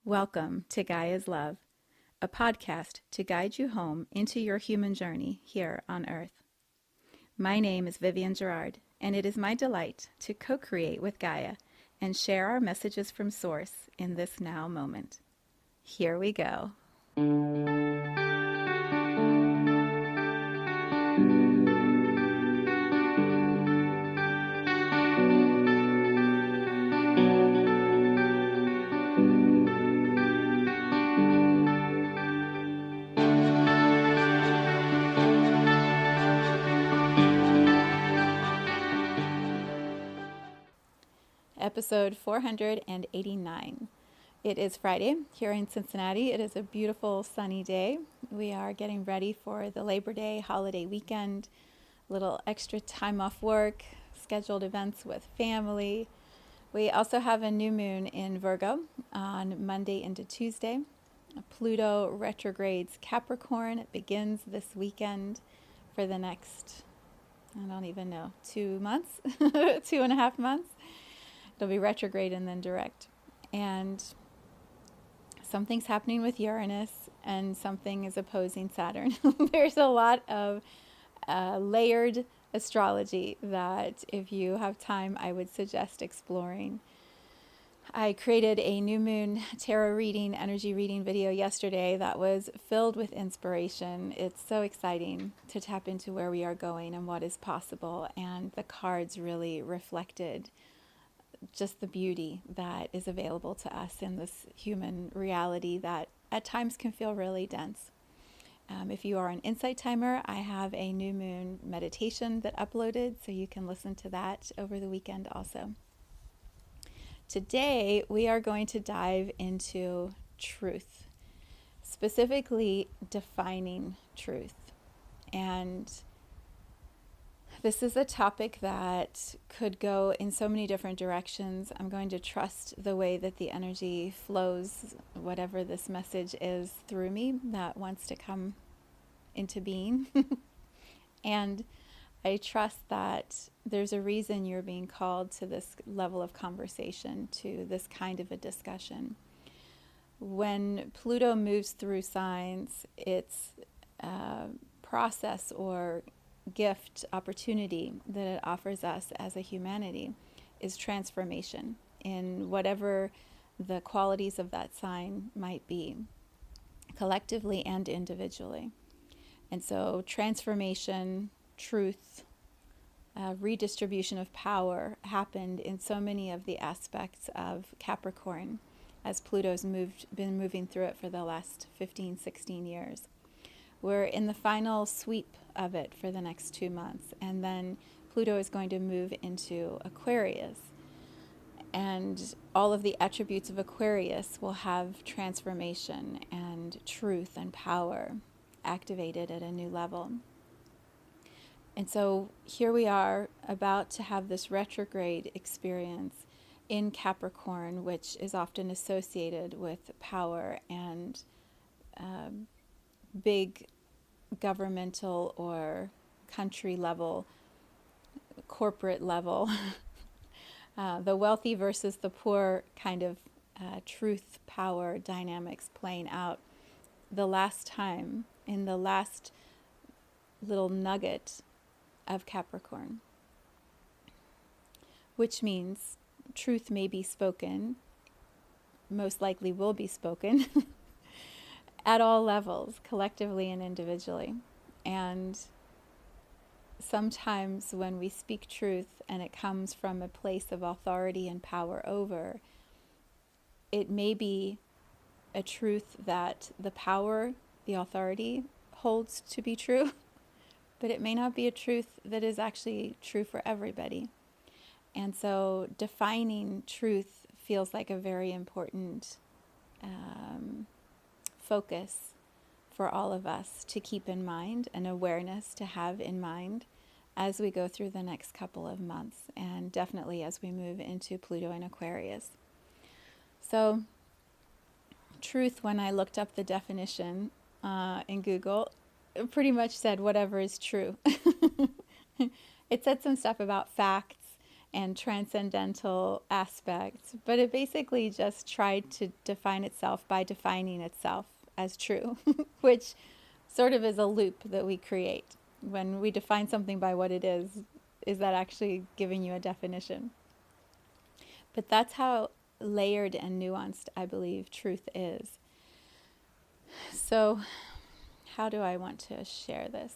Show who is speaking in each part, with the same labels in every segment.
Speaker 1: Welcome to Gaia's Love, a podcast to guide you home into your human journey here on Earth. My name is Vivian Gerard, and it is my delight to co-create with Gaia and share our messages from Source in this now moment. Here we go. Episode 489. It is Friday here in Cincinnati. It is a beautiful sunny day. We are getting ready for the Labor Day holiday weekend, little extra time off work, scheduled events with family. We also have a new moon in Virgo on Monday into Tuesday. Pluto retrogrades Capricorn. It begins this weekend for the next, I don't even know, 2 months, 2.5 months. It'll be retrograde and then direct. And something's happening with Uranus and something is opposing Saturn. There's a lot of layered astrology that if you have time, I would suggest exploring. I created a new moon tarot reading, energy reading video yesterday that was filled with inspiration. It's so exciting to tap into where we are going and what is possible. And the cards really reflected just the beauty that is available to us in this human reality that at times can feel really dense. If you are an insight timer, I have a new moon meditation that uploaded, so you can listen to that over the weekend also. Today, we are going to dive into truth, specifically defining truth. And this is a topic that could go in so many different directions. I'm going to trust the way that the energy flows, whatever this message is through me that wants to come into being. And I trust that there's a reason you're being called to this level of conversation, to this kind of a discussion. When Pluto moves through signs, its process or gift, opportunity that it offers us as a humanity is transformation in whatever the qualities of that sign might be, collectively and individually. And so transformation, truth, redistribution of power happened in so many of the aspects of Capricorn as Pluto's been moving through it for the last 15, 16 years. We're in the final sweep of it for the next 2 months, and then Pluto is going to move into Aquarius, and all of the attributes of Aquarius will have transformation and truth and power activated at a new level. And so here we are about to have this retrograde experience in Capricorn, which is often associated with power and big governmental or country level, corporate level, the wealthy versus the poor kind of truth power dynamics playing out the last time in the last little nugget of Capricorn, which means truth may be spoken, most likely will be spoken at all levels, collectively and individually. And sometimes when we speak truth and it comes from a place of authority and power over, it may be a truth that the power, the authority holds to be true, but it may not be a truth that is actually true for everybody. And so defining truth feels like a very important focus for all of us to keep in mind, an awareness to have in mind as we go through the next couple of months, and definitely as we move into Pluto and Aquarius. So truth, when I looked up the definition in Google, it pretty much said whatever is true. It said some stuff about facts and transcendental aspects, but it basically just tried to define itself by defining itself as true, which sort of is a loop that we create. When we define something by what it is that actually giving you a definition? But that's how layered and nuanced I believe truth is. So, how do I want to share this?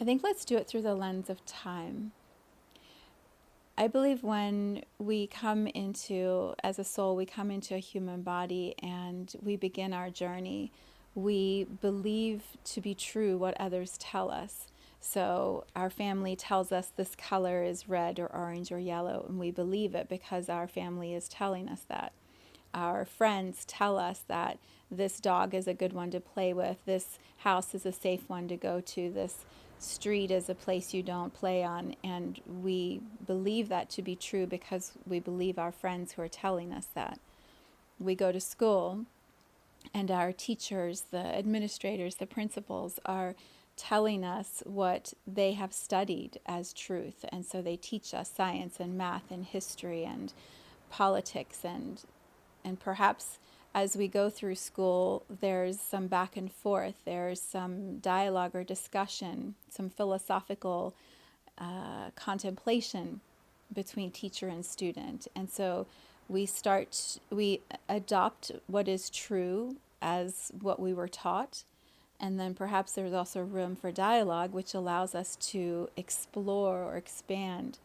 Speaker 1: I think let's do it through the lens of time. I believe when we come into, as a soul, we come into a human body and we begin our journey, we believe to be true what others tell us. So our family tells us this color is red or orange or yellow, and we believe it because our family is telling us that. Our friends tell us that this dog is a good one to play with, this house is a safe one to go to, this street is a place you don't play on, and we believe that to be true because we believe our friends who are telling us that. We go to school and our teachers, the administrators, the principals are telling us what they have studied as truth, and so they teach us science and math and history and politics, and perhaps as we go through school, there's some back and forth, there's some dialogue or discussion, some philosophical contemplation between teacher and student. And so we adopt what is true as what we were taught. And then perhaps there's also room for dialogue, which allows us to explore or expand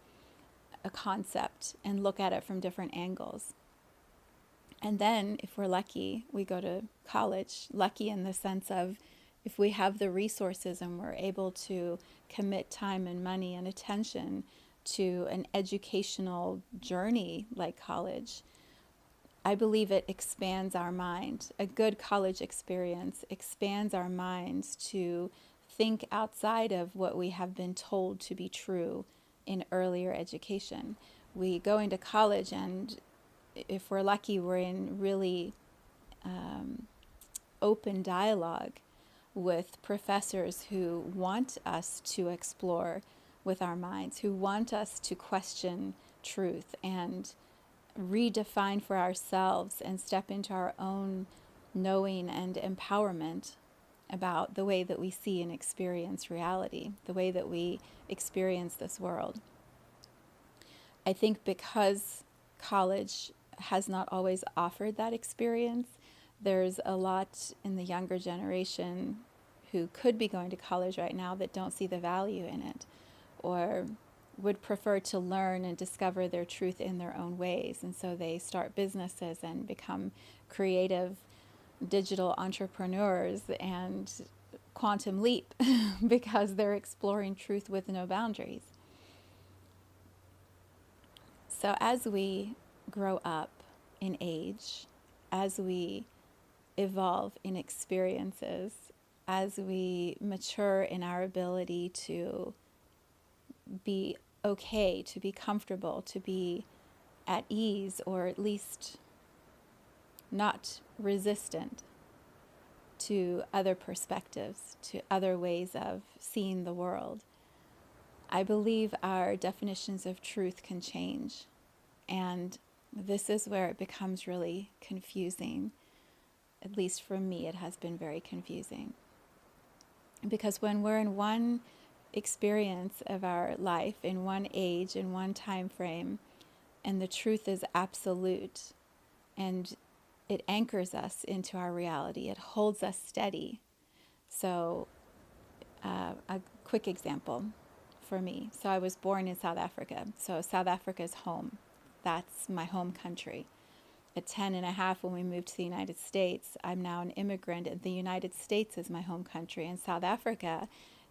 Speaker 1: a concept and look at it from different angles. And then, if we're lucky, we go to college. Lucky in the sense of if we have the resources and we're able to commit time and money and attention to an educational journey like college, I believe it expands our mind. A good college experience expands our minds to think outside of what we have been told to be true in earlier education. We go into college, and if we're lucky, we're in really open dialogue with professors who want us to explore with our minds, who want us to question truth and redefine for ourselves and step into our own knowing and empowerment about the way that we see and experience reality, the way that we experience this world. I think because college has not always offered that experience, there's a lot in the younger generation who could be going to college right now that don't see the value in it, or would prefer to learn and discover their truth in their own ways. And so they start businesses and become creative digital entrepreneurs and quantum leap because they're exploring truth with no boundaries. So as we grow up in age, as we evolve in experiences, as we mature in our ability to be okay, to be comfortable, to be at ease, or at least not resistant to other perspectives, to other ways of seeing the world, I believe our definitions of truth can change. And this is where it becomes really confusing. At least for me, it has been very confusing. Because when we're in one experience of our life, in one age, in one time frame, and the truth is absolute, and it anchors us into our reality, it holds us steady. So a quick example for me. So I was born in South Africa. So South Africa is home. That's my home country. At 10 and a half, when we moved to the United States, I'm now an immigrant, and the United States is my home country. And South Africa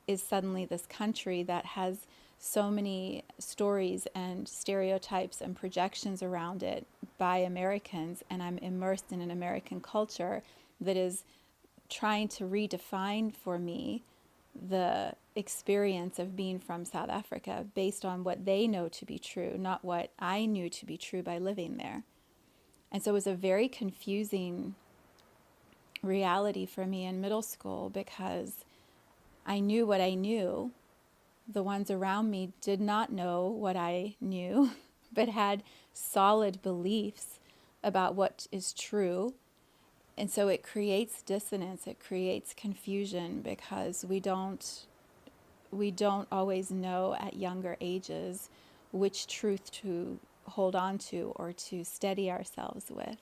Speaker 1: is suddenly this country that has so many stories and stereotypes and projections around it by Americans, and I'm immersed in an American culture that is trying to redefine for me the experience of being from South Africa based on what they know to be true, not what I knew to be true by living there. And so it was a very confusing reality for me in middle school because I knew what I knew, the ones around me did not know what I knew, but had solid beliefs about what is true. And so it creates dissonance, it creates confusion, because we don't always know at younger ages which truth to hold on to or to steady ourselves with.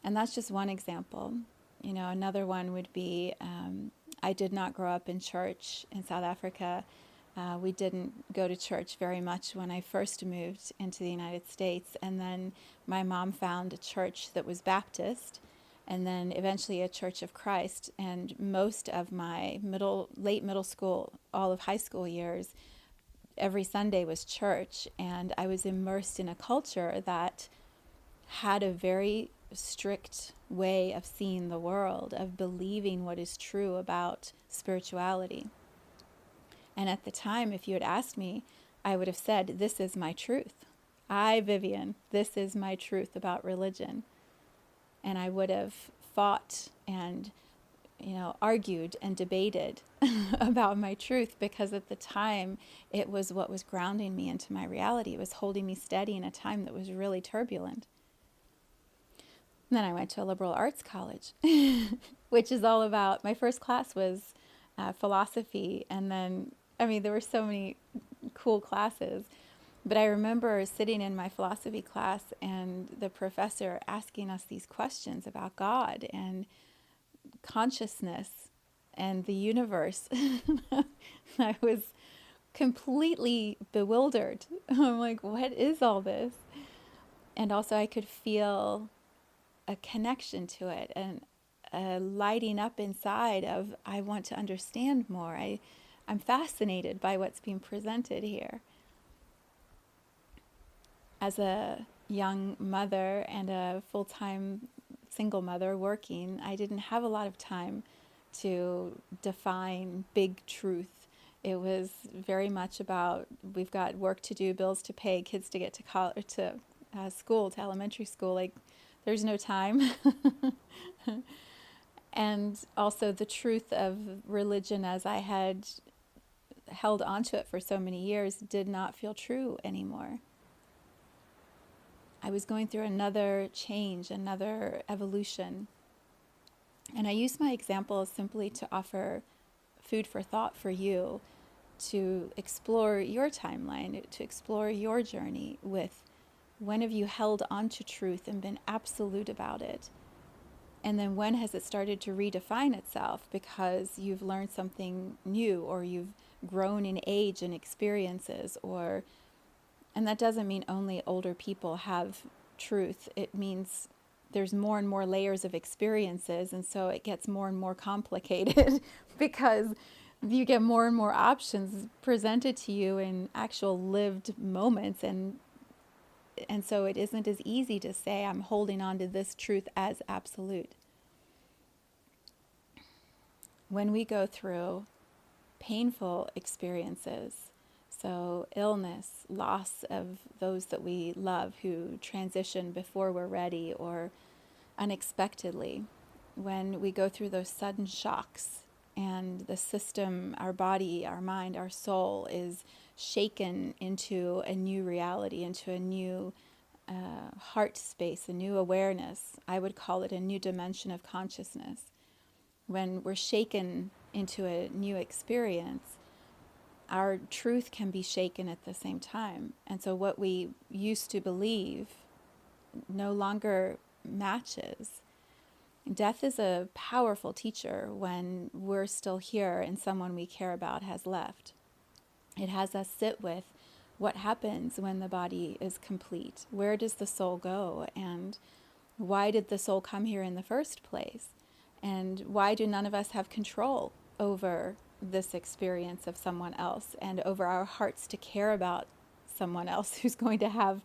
Speaker 1: And that's just one example. Another one would be, I did not grow up in church in South Africa. We didn't go to church very much when I first moved into the United States. And then my mom found a church that was Baptist, and then eventually a Church of Christ. And most of my late middle school, all of high school years, every Sunday was church. And I was immersed in a culture that had a very strict way of seeing the world, of believing what is true about spirituality. And at the time, if you had asked me, I would have said, this is my truth. Vivian, this is my truth about religion. And I would have fought and, argued and debated about my truth, because at the time, it was what was grounding me into my reality. It was holding me steady in a time that was really turbulent. And then I went to a liberal arts college, which is all about, my first class was philosophy. And then, there were so many cool classes. But I remember sitting in my philosophy class and the professor asking us these questions about God and consciousness and the universe. I was completely bewildered. I'm like, what is all this? And also I could feel a connection to it and a lighting up inside of, I want to understand more. I'm fascinated by what's being presented here. As a young mother and a full-time single mother working, I didn't have a lot of time to define big truth. It was very much about, we've got work to do, bills to pay, kids to get to college, to school, to elementary school. Like, there's no time. And also the truth of religion, as I had held onto it for so many years, did not feel true anymore. I was going through another change, another evolution. And I use my example simply to offer food for thought for you to explore your timeline, to explore your journey with, when have you held on to truth and been absolute about it? And then when has it started to redefine itself because you've learned something new, or you've grown in age and experiences, and that doesn't mean only older people have truth. It means there's more and more layers of experiences, and so it gets more and more complicated because you get more and more options presented to you in actual lived moments, and so it isn't as easy to say, I'm holding on to this truth as absolute. When we go through painful experiences, so illness, loss of those that we love who transition before we're ready or unexpectedly, when we go through those sudden shocks and the system, our body, our mind, our soul is shaken into a new reality, into a new heart space, a new awareness. I would call it a new dimension of consciousness. When we're shaken into a new experience, our truth can be shaken at the same time. And so what we used to believe no longer matches. Death is a powerful teacher when we're still here and someone we care about has left. It has us sit with what happens when the body is complete. Where does the soul go? And why did the soul come here in the first place? And why do none of us have control over this experience of someone else and over our hearts to care about someone else who's going to have,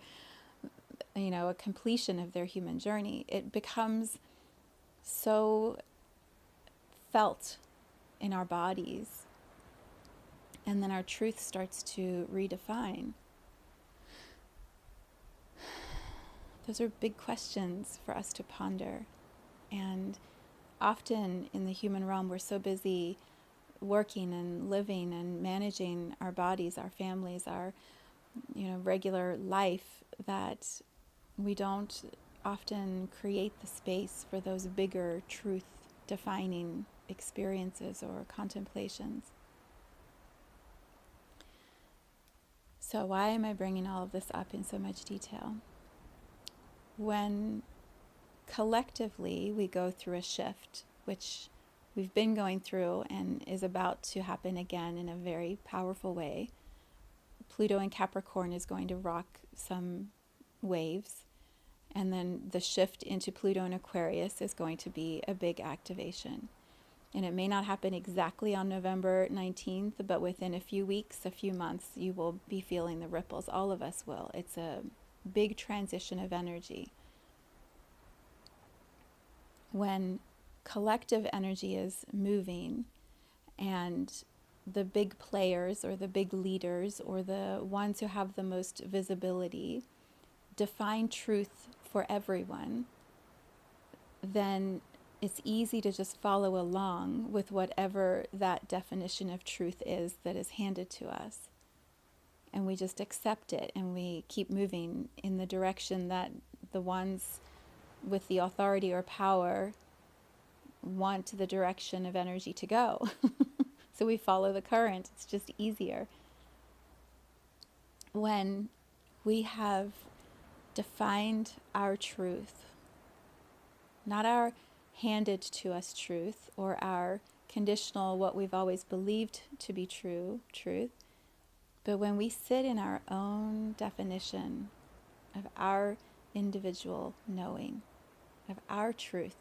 Speaker 1: a completion of their human journey? It becomes so felt in our bodies, and then our truth starts to redefine. Those are big questions for us to ponder. And often in the human realm, we're so busy working and living and managing our bodies, our families, our regular life, that we don't often create the space for those bigger truth defining experiences or contemplations. So why am I bringing all of this up in so much detail? When collectively we go through a shift, which we've been going through and is about to happen again in a very powerful way. Pluto in Capricorn is going to rock some waves, and then the shift into Pluto in Aquarius is going to be a big activation. And it may not happen exactly on November 19th, but within a few weeks, a few months, you will be feeling the ripples. All of us will. It's a big transition of energy. When collective energy is moving and the big players or the big leaders or the ones who have the most visibility define truth for everyone, then it's easy to just follow along with whatever that definition of truth is that is handed to us. And we just accept it and we keep moving in the direction that the ones with the authority or power want the direction of energy to go. So we follow the current. It's just easier. When we have defined our truth, not our handed to us truth or our conditional, what we've always believed to be truth, but when we sit in our own definition of our individual knowing, of our truth,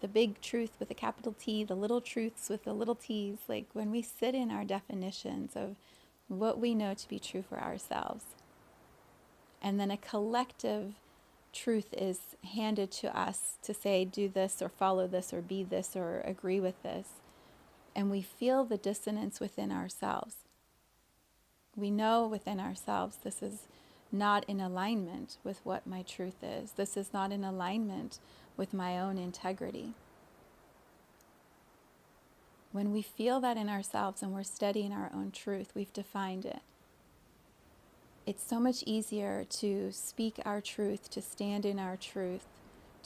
Speaker 1: the big truth with a capital T, the little truths with the little t's, like when we sit in our definitions of what we know to be true for ourselves, and then a collective truth is handed to us to say, do this or follow this or be this or agree with this, and we feel the dissonance within ourselves. We know within ourselves this is not in alignment with what my truth is. This is not in alignment with my own integrity. When we feel that in ourselves and we're steady in our own truth, we've defined it. It's so much easier to speak our truth, to stand in our truth,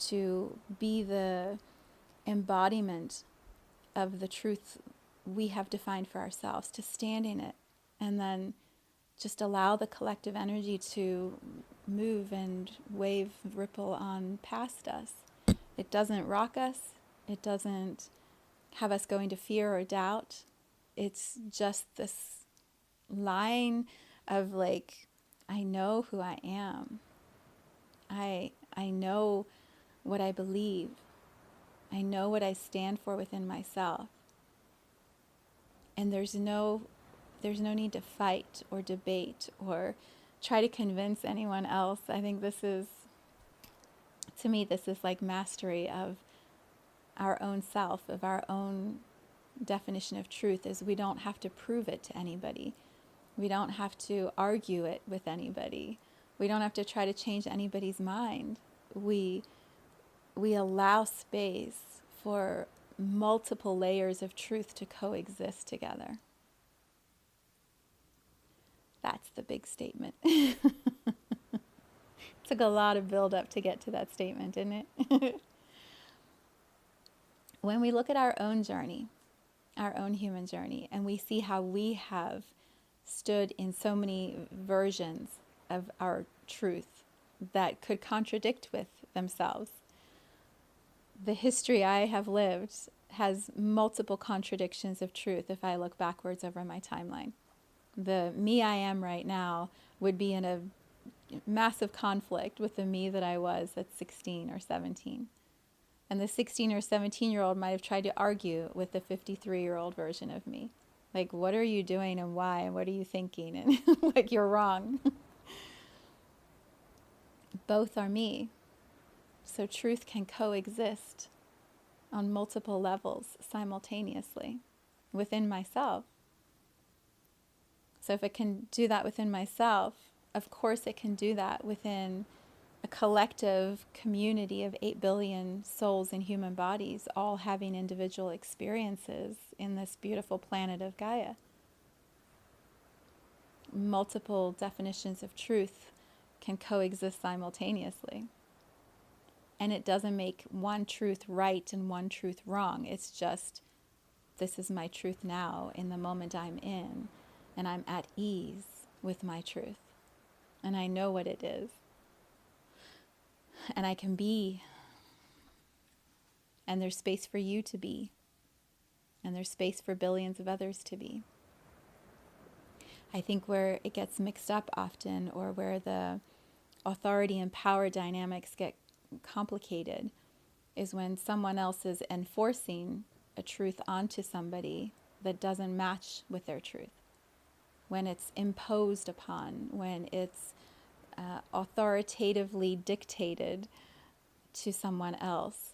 Speaker 1: to be the embodiment of the truth we have defined for ourselves, to stand in it, and then just allow the collective energy to move and wave, ripple on past us. It doesn't rock us. It doesn't have us go into fear or doubt. It's just this line of like, I know who I am. I know what I believe. I know what I stand for within myself. And there's no need to fight or debate or try to convince anyone else. I think this is like mastery of our own self, of our own definition of truth, is we don't have to prove it to anybody. We don't have to argue it with anybody. We don't have to try to change anybody's mind. We allow space for multiple layers of truth to coexist together. That's the big statement. Took a lot of build up to get to that statement, didn't it? When we look at our own journey, our own human journey, and we see how we have stood in so many versions of our truth that could contradict with themselves. The history I have lived has multiple contradictions of truth if I look backwards over my timeline. The me I am right now would be in a massive conflict with the me that I was at 16 or 17. And the 16 or 17-year-old might have tried to argue with the 53-year-old version of me. Like, what are you doing and why? And what are you thinking? And like, you're wrong. Both are me. So truth can coexist on multiple levels simultaneously within myself. So if it can do that within myself, of course it can do that within a collective community of 8 billion souls in human bodies, all having individual experiences in this beautiful planet of Gaia. Multiple definitions of truth can coexist simultaneously. And it doesn't make one truth right and one truth wrong. It's just, this is my truth now in the moment I'm in, and I'm at ease with my truth. And I know what it is. And I can be. And there's space for you to be. And there's space for billions of others to be. I think where it gets mixed up often, or where the authority and power dynamics get complicated, is when someone else is enforcing a truth onto somebody that doesn't match with their truth. When it's imposed upon, when it's authoritatively dictated to someone else,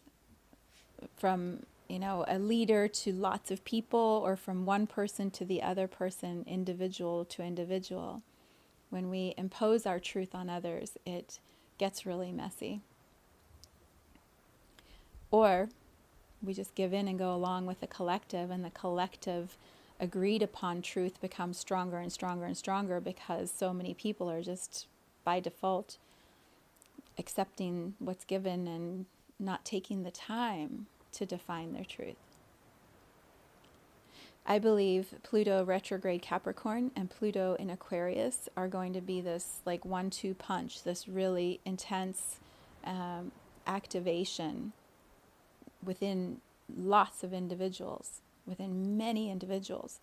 Speaker 1: from a leader to lots of people, or from one person to the other person, individual to individual. When we impose our truth on others, it gets really messy. Or we just give in and go along with the collective, and the collective agreed upon truth becomes stronger and stronger and stronger, because so many people are just by default accepting what's given and not taking the time to define their truth. I believe Pluto retrograde Capricorn and Pluto in Aquarius are going to be this like 1-2 punch, this really intense activation within lots of individuals, within many individuals,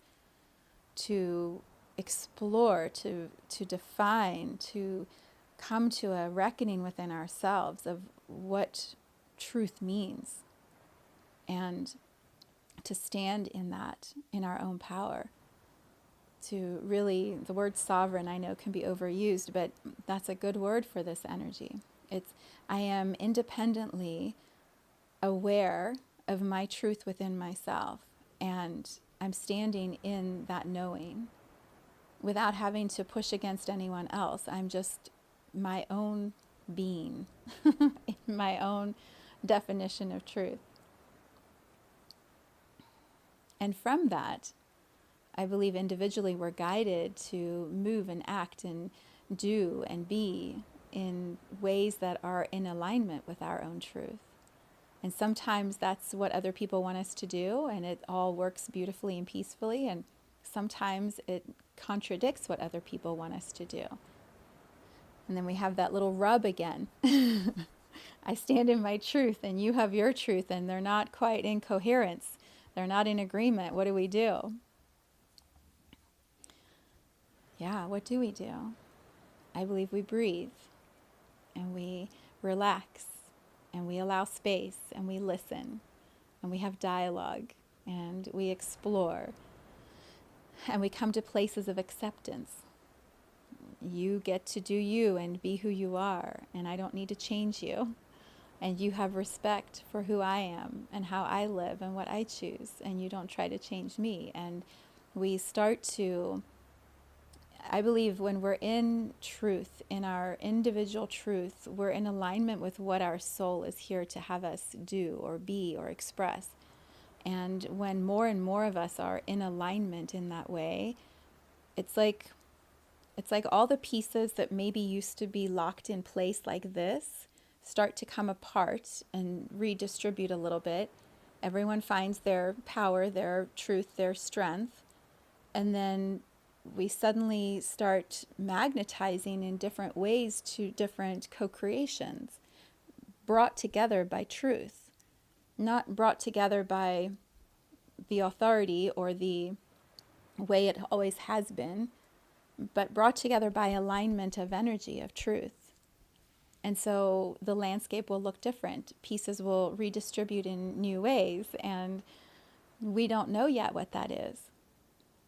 Speaker 1: to explore, to define, to come to a reckoning within ourselves of what truth means, and to stand in that, in our own power. To really, the word sovereign I know can be overused, but that's a good word for this energy. I am independently aware of my truth within myself, and I'm standing in that knowing without having to push against anyone else. I'm just my own being, my own definition of truth. And from that, I believe individually we're guided to move and act and do and be in ways that are in alignment with our own truth. And sometimes that's what other people want us to do, and it all works beautifully and peacefully, and sometimes it contradicts what other people want us to do. And then we have that little rub again. I stand in my truth and you have your truth, and they're not quite in coherence. They're not in agreement. What do we do? Yeah, what do we do? I believe we breathe and we relax and we allow space and we listen and we have dialogue and we explore and we come to places of acceptance. You get to do you and be who you are, and I don't need to change you. And you have respect for who I am and how I live and what I choose, and you don't try to change me. And we start to, I believe when we're in truth, in our individual truth, we're in alignment with what our soul is here to have us do or be or express. And when more and more of us are in alignment in that way, it's like all the pieces that maybe used to be locked in place like this start to come apart and redistribute a little bit. Everyone finds their power, their truth, their strength, and then we suddenly start magnetizing in different ways to different co-creations, brought together by truth, not brought together by the authority or the way it always has been, but brought together by alignment of energy, of truth. And so the landscape will look different. Pieces will redistribute in new ways, and we don't know yet what that is.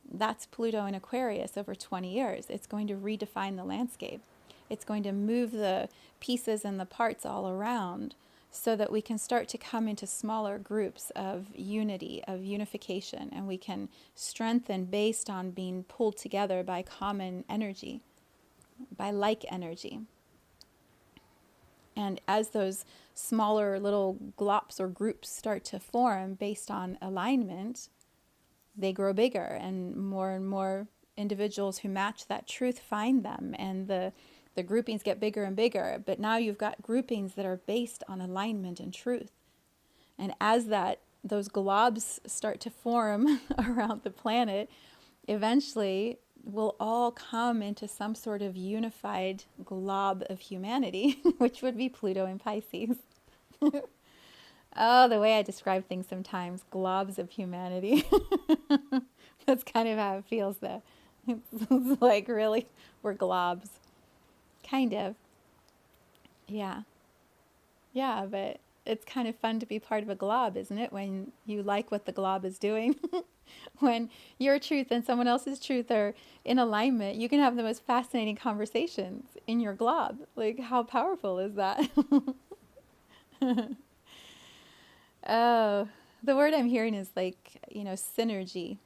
Speaker 1: That's Pluto in Aquarius over 20 years. It's going to redefine the landscape. It's going to move the pieces and the parts all around so that we can start to come into smaller groups of unity, of unification, and we can strengthen based on being pulled together by common energy, by like energy. And as those smaller little glops or groups start to form based on alignment, they grow bigger, and more individuals who match that truth find them, and the groupings get bigger and bigger. But now you've got groupings that are based on alignment and truth. And as those globs start to form around the planet, eventually we'll all come into some sort of unified glob of humanity, which would be Pluto and Pisces. Oh, the way I describe things sometimes, globs of humanity. That's kind of how it feels, though. It's like, really, we're globs. Kind of. Yeah. Yeah, but it's kind of fun to be part of a glob, isn't it? When you like what the glob is doing. When your truth and someone else's truth are in alignment, you can have the most fascinating conversations in your glob. Like, how powerful is that? Oh, the word I'm hearing is like, synergy.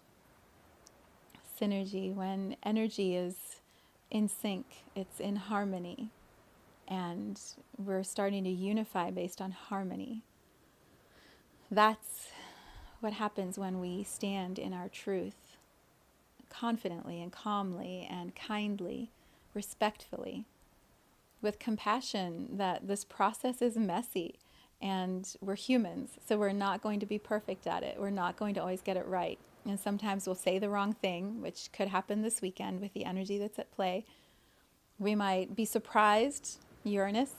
Speaker 1: Synergy, when energy is in sync, it's in harmony. And we're starting to unify based on harmony. That's what happens when we stand in our truth confidently and calmly and kindly, respectfully, with compassion that this process is messy and we're humans, so we're not going to be perfect at it. We're not going to always get it right. And sometimes we'll say the wrong thing, which could happen this weekend with the energy that's at play. We might be surprised, Uranus,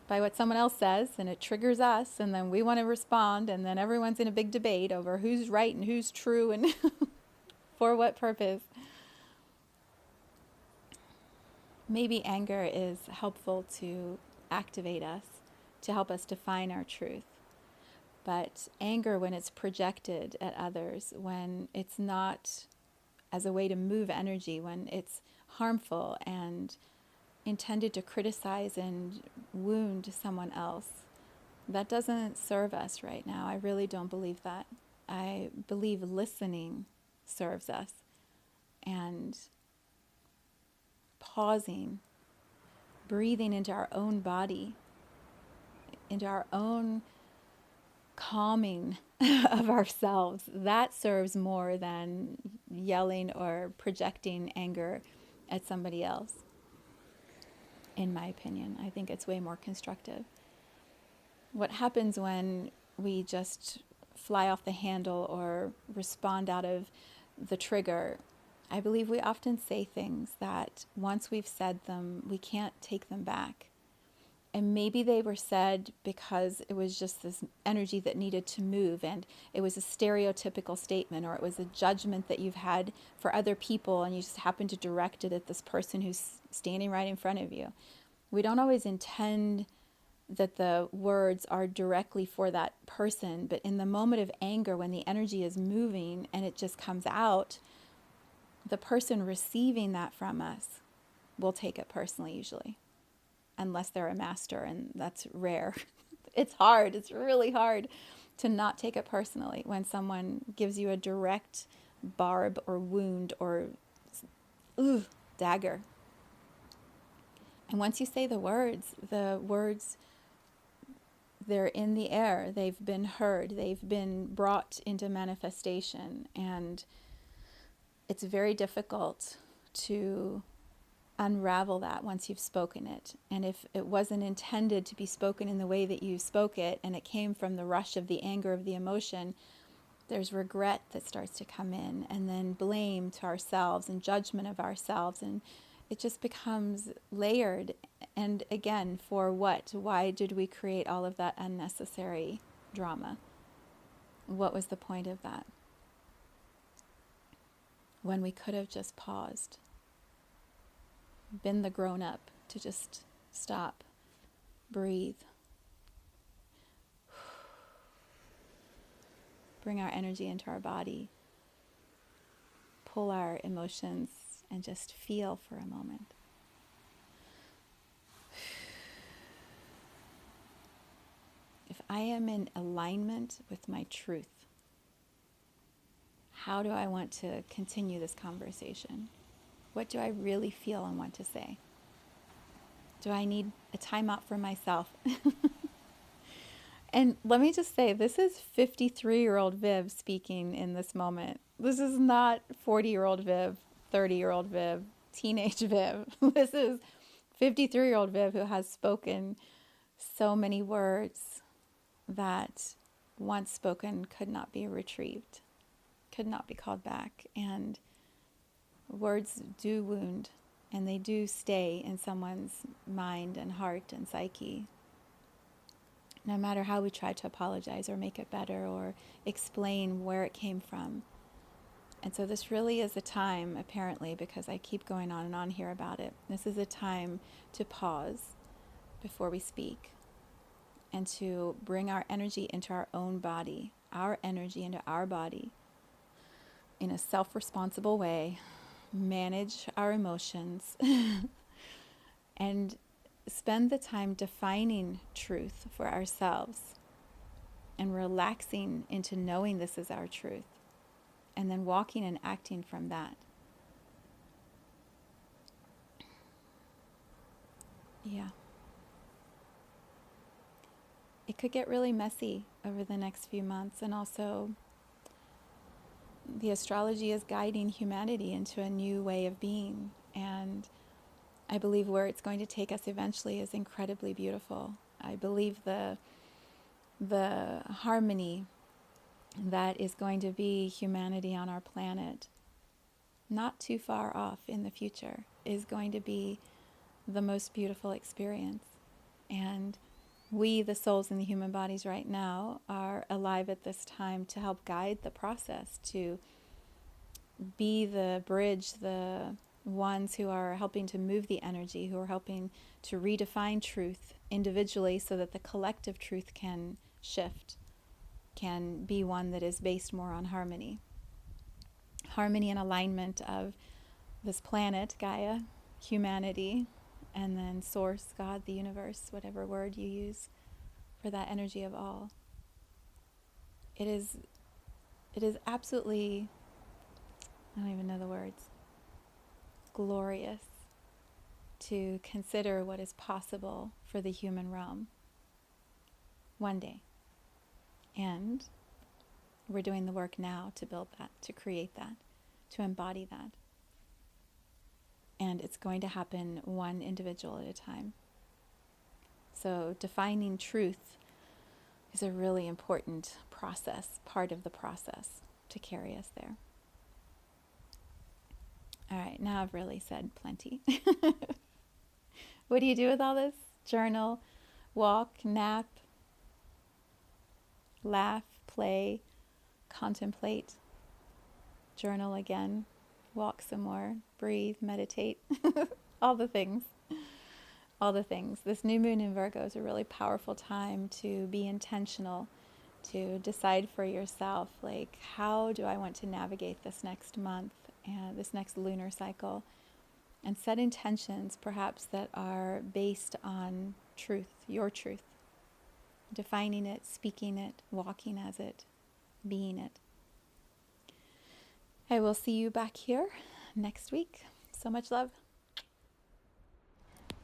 Speaker 1: by what someone else says, and it triggers us, and then we want to respond, and then everyone's in a big debate over who's right and who's true and for what purpose. Maybe anger is helpful to activate us, to help us define our truth. But anger, when it's projected at others, when it's not as a way to move energy, when it's harmful and intended to criticize and wound someone else, that doesn't serve us right now. I really don't believe that. I believe listening serves us, and pausing, breathing into our own body, into our own calming of ourselves, that serves more than yelling or projecting anger at somebody else. In my opinion, I think it's way more constructive. What happens when we just fly off the handle or respond out of the trigger? I believe we often say things that once we've said them, we can't take them back. And maybe they were said because it was just this energy that needed to move, and it was a stereotypical statement, or it was a judgment that you've had for other people, and you just happen to direct it at this person who's standing right in front of you. We don't always intend that the words are directly for that person, but in the moment of anger, when the energy is moving and it just comes out, the person receiving that from us will take it personally usually. Unless they're a master, and that's rare. It's hard. It's really hard to not take it personally when someone gives you a direct barb or wound or dagger. And once you say the words, they're in the air. They've been heard. They've been brought into manifestation. And it's very difficult to unravel that once you've spoken it. And if it wasn't intended to be spoken in the way that you spoke it, and it came from the rush of the anger of the emotion, there's regret that starts to come in, and then blame to ourselves and judgment of ourselves, and it just becomes layered. And again, for what? Why did we create all of that unnecessary drama? What was the point of that? When we could have just paused, been the grown-up to just stop, breathe, bring our energy into our body, pull our emotions, and just feel for a moment. If I am in alignment with my truth, how do I want to continue this conversation? What do I really feel and want to say? Do I need a timeout for myself? And let me just say, this is 53-year-old Viv speaking in this moment. This is not 40-year-old Viv, 30-year-old Viv, teenage Viv. This is 53-year-old Viv who has spoken so many words that once spoken could not be retrieved, could not be called back. And words do wound, and they do stay in someone's mind and heart and psyche. No matter how we try to apologize or make it better or explain where it came from. And so this really is a time, apparently, because I keep going on and on here about it, this is a time to pause before we speak and to bring our energy into our own body, our energy into our body in a self-responsible way, manage our emotions, and spend the time defining truth for ourselves and relaxing into knowing this is our truth, and then walking and acting from that. Yeah. It could get really messy over the next few months, and also the astrology is guiding humanity into a new way of being, and I believe where it's going to take us eventually is incredibly beautiful. I believe the harmony that is going to be humanity on our planet, not too far off in the future, is going to be the most beautiful experience. And we, the souls in the human bodies right now, are alive at this time to help guide the process, to be the bridge, the ones who are helping to move the energy, who are helping to redefine truth individually so that the collective truth can shift, can be one that is based more on harmony. Harmony and alignment of this planet, Gaia, humanity, and then Source, God, the universe, whatever word you use for that energy of all. It is absolutely, I don't even know the words, glorious to consider what is possible for the human realm one day. And we're doing the work now to build that, to create that, to embody that. And it's going to happen one individual at a time. So defining truth is a really important process, part of the process to carry us there. All right, now I've really said plenty. What do you do with all this? Journal, walk, nap, laugh, play, contemplate, journal again, walk some more, breathe, meditate, all the things. All the things. This new moon in Virgo is a really powerful time to be intentional, to decide for yourself, like, how do I want to navigate this next month and this next lunar cycle, and set intentions perhaps that are based on truth, your truth, defining it, speaking it, walking as it, being it. I will see you back here next week. So much love.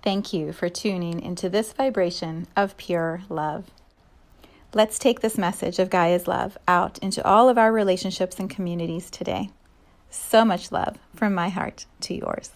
Speaker 1: Thank you for tuning into this vibration of pure love. Let's take this message of Gaia's love out into all of our relationships and communities today. So much love from my heart to yours.